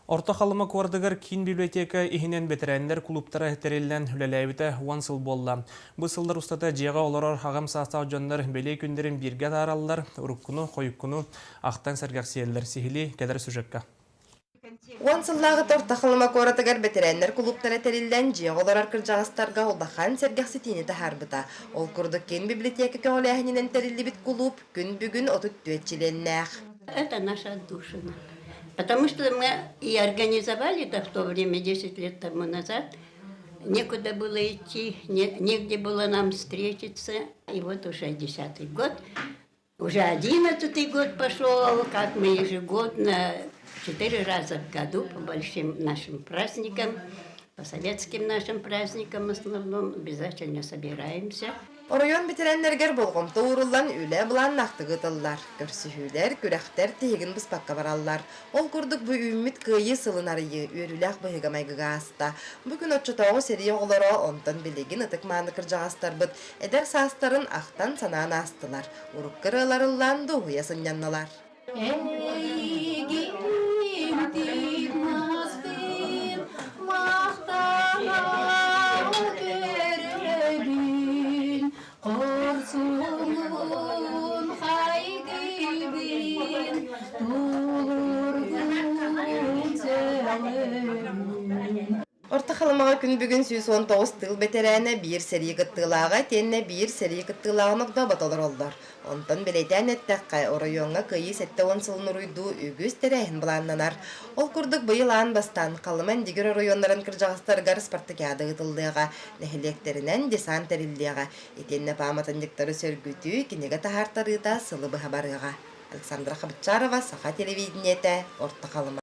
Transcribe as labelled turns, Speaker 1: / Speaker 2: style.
Speaker 1: Орта халыма куардыгар кин библиотека ихинен ветерандар клубтара тереллен хүлеләйбіті уансыл болла. Бұл сылдар устата жеға оларар хағам састау жондар белей күндерін бирге таралылар, уруккуну, қойуккуну, ақтан сәргақсиелер сихили кәдір сүжекка.
Speaker 2: Уансыллағы орта халыма куардыгар ветерандар клубтара тереллен жеға оларар кыржағыстарға олдахан сәргақситini тахарбыта. Ол курдық кен библиотека көләхінен терелли бит клуб күн бүгін отут түетчиленнәқ.
Speaker 3: Это наша отдушина. Потому что мы и организовали это в то время, 10 лет тому назад. Некуда было идти, негде было нам встретиться. И вот уже 10-й год, уже 11-й год пошел, как мы ежегодно, 4 раза в году по большим нашим праздникам, по советским нашим праздникам в основном, обязательно собираемся.
Speaker 2: Оройон битиренлергер болғым тоғырылан үлі бұлан нақтығы тыллар. Көрсіхүлер, күрәқтер тегін бұспаққа бараллар. Ол күрдік бұ үміт күйі сылынарыйы өріләқ бұйығамайғыға аста. Бүгін отчытауы серия олары онтан білеген ұтық маңы кіржағастар бұд. Әдер састарын ақтан санаан астылар. Ұрық кырыларылан дұғыя сынянналар. Орта халымаға күн бүгін 119 тыл бетерәне бір сәрі қыттылаға, тенне бір сәрі қыттылағын ұқда баталар олдар. Онтан білетән әттәққай орайонға күйі сәтті онсылын ұруйду үгіз тәрәйін бұланнанар. Ол күрдік бұйыл аң бастан қалыман дегір орайонларын кіржағыстарғар спартакиады ұтылдыға, нәхілектерінен десант әрілдіға, етенне паматындықтары сөргүті кенеге тахартарыта сылы бұға барыға. Александра Хабытчарова, Саха телевидениеті, Орта халыма.